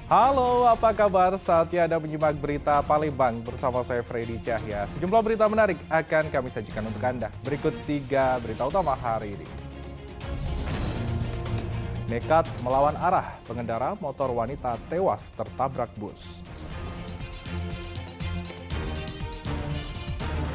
Halo, apa kabar? Saatnya Anda menyimak berita Palembang bersama saya Freddy Cahya. Sejumlah berita menarik akan kami sajikan untuk Anda. Berikut 3 berita utama hari ini. Nekat melawan arah, pengendara motor wanita tewas tertabrak bus.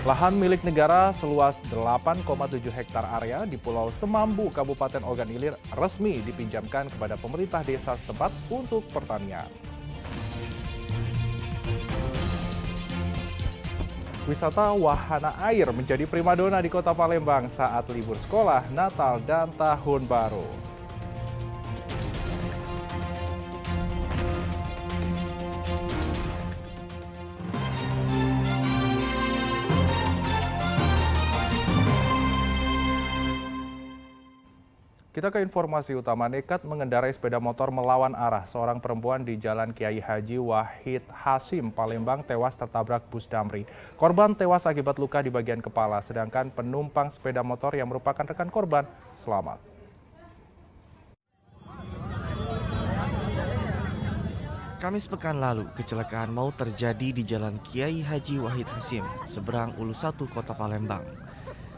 Lahan milik negara seluas 8,7 hektar area di Pulau Semambu, Kabupaten Ogan Ilir resmi dipinjamkan kepada pemerintah desa setempat untuk pertanian. Wisata wahana air menjadi primadona di Kota Palembang saat libur sekolah, Natal, dan Tahun Baru. Kita ke informasi utama, nekat mengendarai sepeda motor melawan arah. Seorang perempuan di Jalan Kiai Haji Wahid Hasim, Palembang tewas tertabrak bus damri. Korban tewas akibat luka di bagian kepala, sedangkan penumpang sepeda motor yang merupakan rekan korban selamat. Kamis pekan lalu, kecelakaan maut terjadi di Jalan Kiai Haji Wahid Hasim, seberang Ulu 1, Kota Palembang.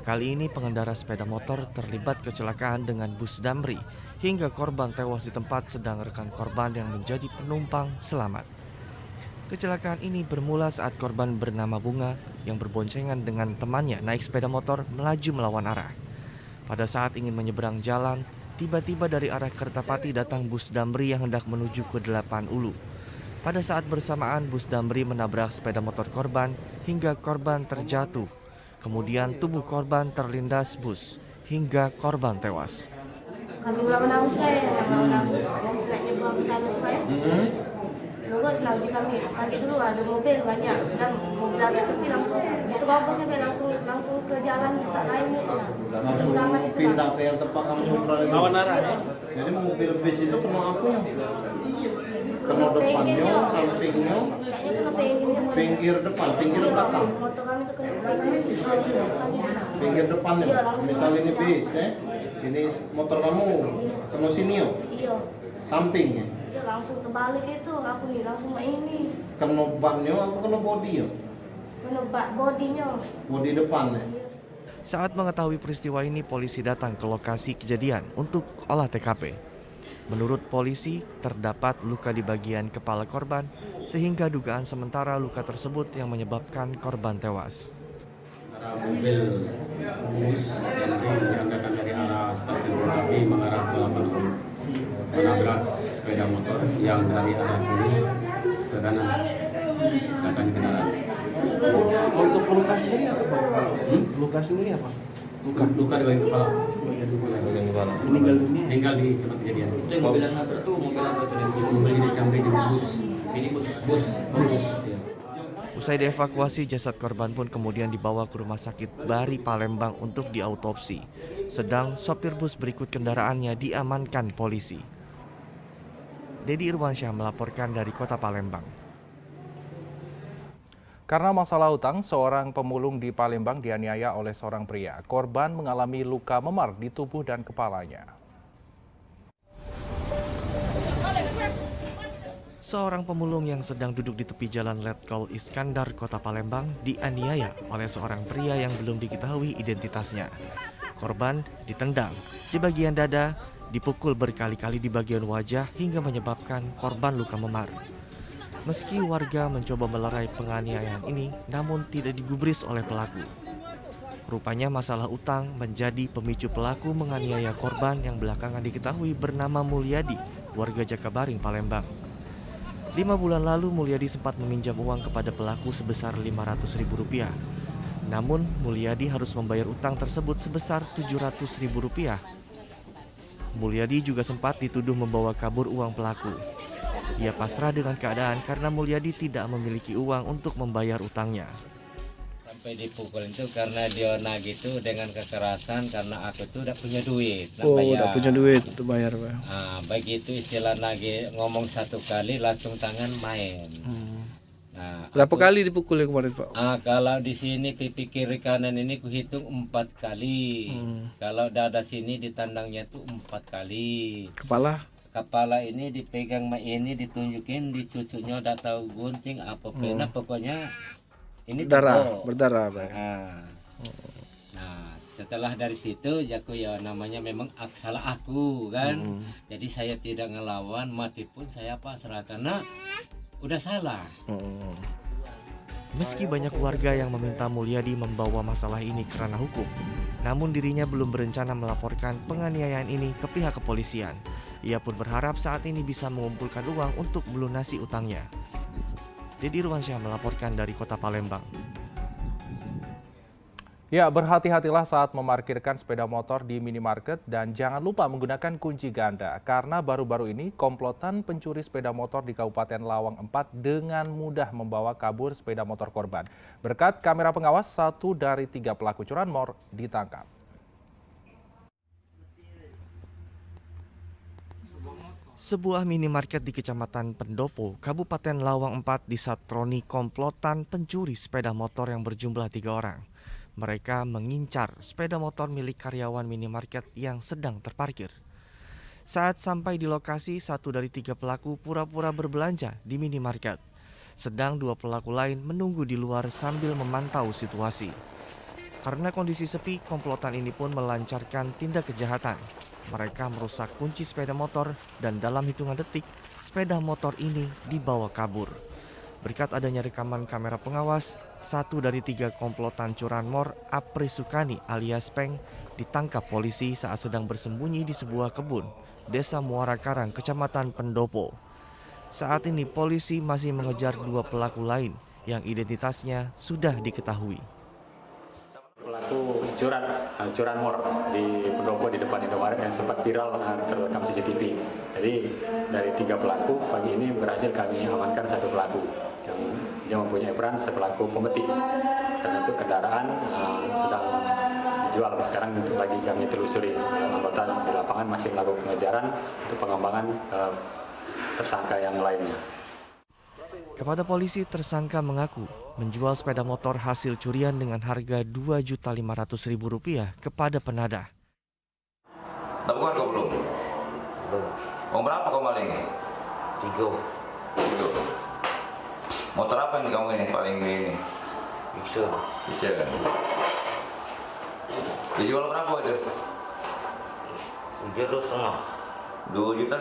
Kali ini pengendara sepeda motor terlibat kecelakaan dengan bus damri hingga korban tewas di tempat, sedang rekan korban yang menjadi penumpang selamat. Kecelakaan ini bermula saat korban bernama Bunga yang berboncengan dengan temannya naik sepeda motor melaju melawan arah. Pada saat ingin menyeberang jalan, tiba-tiba dari arah Kertapati datang bus damri yang hendak menuju ke 8 Ulu. Pada saat bersamaan bus damri menabrak sepeda motor korban hingga korban terjatuh. Kemudian tubuh korban terlindas bus hingga korban tewas. Kami menangis yang naiknya buang ke sana tuh ya. Lalu lagi kami kaget dulu ada mobil banyak, sedang mobil agak sepi langsung. Itu kampus sampai langsung ke jalan lain itu lah. Langsung taman itu lah. Pindah ke yang tempat kamu ngobrol itu. Lawan arah ya? Jadi mobil bis itu kena apa? Kena depannya, sampingnya, Kayaknya kena pinggirnya. pinggir depan, pinggir belakang. Motor kami tuh kena pinggirnya. Pinggir depannya. Iya, langsung. Misal ini bis, ini motor kamu, kena sini yo, Iya. sampingnya. Iya langsung terbalik itu aku nih langsung ini. Kena bannya apa kena body yo? Kena bodinya. Body depannya. Saat mengetahui peristiwa ini, polisi datang ke lokasi kejadian untuk olah TKP. Menurut polisi, terdapat luka di bagian kepala korban, sehingga dugaan sementara luka tersebut yang menyebabkan korban tewas. Mobil bus yang berangkat dari arah stasiun Konafi mengarah ke Lapangan menabrak sepeda motor yang dari arah kiri ke kanan datang kendaraan. Untuk luka sendiri apa Pak? Luka sendiri apa? Luka di bagian kepala. Bagian kepala. Meninggal dunia. Meninggal di tempat kejadian. Itu yang mobil yang nabrak tuh mobil apa tuh? Mobil jenis damri di bus. Ini bus. Bus. Ya. Usai dievakuasi, jasad korban pun kemudian dibawa ke Rumah Sakit Bari Palembang untuk diautopsi. Sedang sopir bus berikut kendaraannya diamankan polisi. Dedi Irwansyah melaporkan dari Kota Palembang. Karena masalah hutang, seorang pemulung di Palembang dianiaya oleh seorang pria. Korban mengalami luka memar di tubuh dan kepalanya. Seorang pemulung yang sedang duduk di tepi jalan Letkol Iskandar, Kota Palembang, dianiaya oleh seorang pria yang belum diketahui identitasnya. Korban ditendang di bagian dada, dipukul berkali-kali di bagian wajah hingga menyebabkan korban luka memar. Meski warga mencoba melerai penganiayaan ini, namun tidak digubris oleh pelaku. Rupanya masalah utang menjadi pemicu pelaku menganiaya korban yang belakangan diketahui bernama Mulyadi, warga Jakabaring, Palembang. 5 bulan lalu Mulyadi sempat meminjam uang kepada pelaku sebesar Rp500.000. Namun Mulyadi harus membayar utang tersebut sebesar Rp700.000. Mulyadi juga sempat dituduh membawa kabur uang pelaku. Ia pasrah dengan keadaan karena Mulyadi tidak memiliki uang untuk membayar utangnya. Sampai dipukul itu karena dia nagih itu dengan kekerasan karena aku tuh udah punya duit. Udah punya duit untuk bayar Pak. Begitu istilah nagih ngomong satu kali langsung tangan main. Nah, Berapa kali dipukul ya kemarin Pak? kalau di sini pipi kiri kanan ini kuhitung 4 kali. Kalau dada sini ditandangnya tuh 4 kali. Kepala? kepala ini dipegang mak ini, ditunjukin di cucunya udah tahu gunting apa pena, pokoknya ini Darah, tepuk. berdarah Pak. Nah, setelah dari situ jaku ya namanya memang salah aku kan. Jadi saya tidak ngelawan, mati pun saya pasrah karena udah salah. Meski banyak warga yang meminta Mulyadi membawa masalah ini ke ranah hukum, namun dirinya belum berencana melaporkan penganiayaan ini ke pihak kepolisian. Ia pun berharap saat ini bisa mengumpulkan uang untuk melunasi utangnya. Dedi Ruansyah melaporkan dari Kota Palembang. Ya, berhati-hatilah saat memarkirkan sepeda motor di minimarket dan jangan lupa menggunakan kunci ganda karena baru-baru ini komplotan pencuri sepeda motor di Kabupaten Lawang 4 dengan mudah membawa kabur sepeda motor korban. Berkat kamera pengawas, 1 dari 3 pelaku curanmor ditangkap. Sebuah minimarket di Kecamatan Pendopo, Kabupaten Lawang 4 disatroni komplotan pencuri sepeda motor yang berjumlah 3 orang. Mereka mengincar sepeda motor milik karyawan minimarket yang sedang terparkir. Saat sampai di lokasi, 1 dari 3 pelaku pura-pura berbelanja di minimarket. Sedang 2 pelaku lain menunggu di luar sambil memantau situasi. Karena kondisi sepi, komplotan ini pun melancarkan tindak kejahatan. Mereka merusak kunci sepeda motor dan dalam hitungan detik, sepeda motor ini dibawa kabur. Berkat adanya rekaman kamera pengawas, 1 dari 3 komplotan curanmor, Apri Sukani alias Peng, ditangkap polisi saat sedang bersembunyi di sebuah kebun, Desa Muara Karang, Kecamatan Pendopo. Saat ini polisi masih mengejar 2 pelaku lain yang identitasnya sudah diketahui. Pelaku curanmor di Pendopo di depan Indomaret yang sempat viral terekam CCTV. Jadi dari 3 pelaku pagi ini berhasil kami amankan 1 pelaku yang dia mempunyai peran sepelaku pemetik, dan untuk kendaraan sedang dijual. Sekarang lagi kami telusuri, anggota di lapangan masih melakukan pengejaran untuk pengembangan tersangka yang lainnya. Kepada polisi, tersangka mengaku menjual sepeda motor hasil curian dengan harga Rp2.500.000 kepada penadah. Dapat kau belum? Belum. Uang berapa kau maling? 3. Motor apa yang kamu ini paling ini? Bisa kan? Dijual berapa itu? 2,5 juta. 2,5 juta?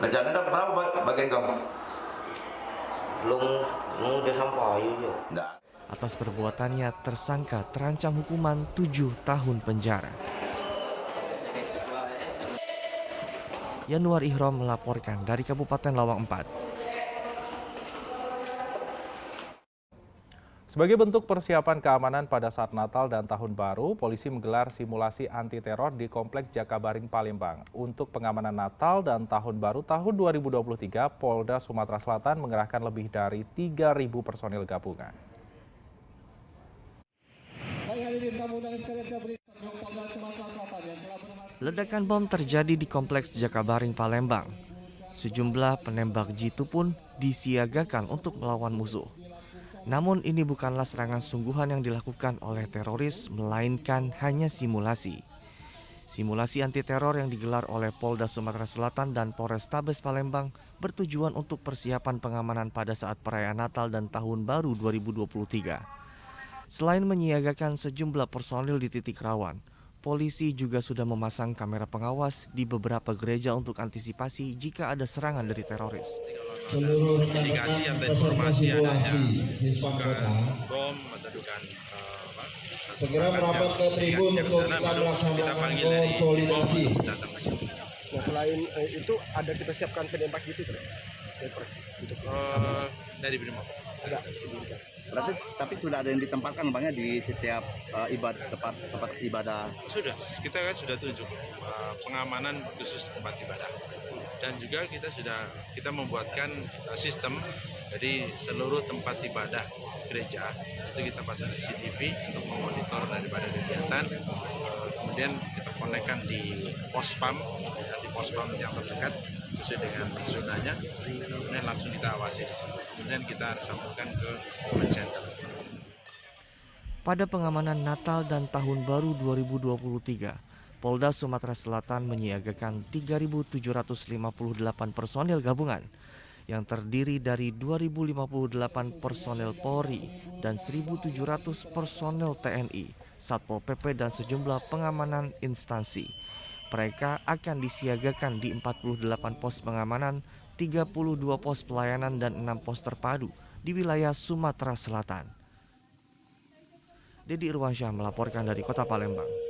Rencananya dapat berapa bagian kamu? Belum udah sampai ya. Atas perbuatannya, tersangka terancam hukuman 7 tahun penjara. Yanuar Ihrom melaporkan dari Kabupaten Lawang 4. Sebagai bentuk persiapan keamanan pada saat Natal dan Tahun Baru, polisi menggelar simulasi anti-teror di Komplek Jakabaring, Palembang. Untuk pengamanan Natal dan Tahun Baru tahun 2023, Polda Sumatera Selatan mengerahkan lebih dari 3.000 personil gabungan. Ledakan bom terjadi di Kompleks Jakabaring, Palembang. Sejumlah penembak jitu pun disiagakan untuk melawan musuh. Namun ini bukanlah serangan sungguhan yang dilakukan oleh teroris, melainkan hanya simulasi. Simulasi anti-teror yang digelar oleh Polda Sumatera Selatan dan Polrestabes Palembang bertujuan untuk persiapan pengamanan pada saat perayaan Natal dan Tahun Baru 2023. Selain menyiagakan sejumlah personil di titik rawan, polisi juga sudah memasang kamera pengawas di beberapa gereja untuk antisipasi jika ada serangan dari teroris. Seluruh indikasi atau informasi adanya bom atau dugaan segera merapat ke tribun untuk kita melaksanakan konsolidasi. Nah, selain itu ada kita siapkan penembak gitu Dari Brimob. Ada. Berarti tapi sudah ada yang ditempatkan banyak di setiap tempat ibadah. Sudah, kita kan sudah tunjuk pengamanan khusus tempat ibadah. Dan juga kita membuatkan sistem, jadi seluruh tempat ibadah gereja itu kita pasang CCTV untuk memonitor daripada kegiatan. Kemudian kita konekkan di pospam, di pospam yang terdekat sesuai dengan zonanya. Kemudian langsung kita awasi di situ. Kemudian kita sambungkan ke command center. Pada pengamanan Natal dan Tahun Baru 2023, Polda Sumatera Selatan menyiagakan 3.758 personel gabungan yang terdiri dari 2.058 personel Polri dan 1.700 personel TNI, Satpol PP dan sejumlah pengamanan instansi. Mereka akan disiagakan di 48 pos pengamanan, 32 pos pelayanan dan 6 pos terpadu di wilayah Sumatera Selatan. Dedi Irwansyah melaporkan dari Kota Palembang.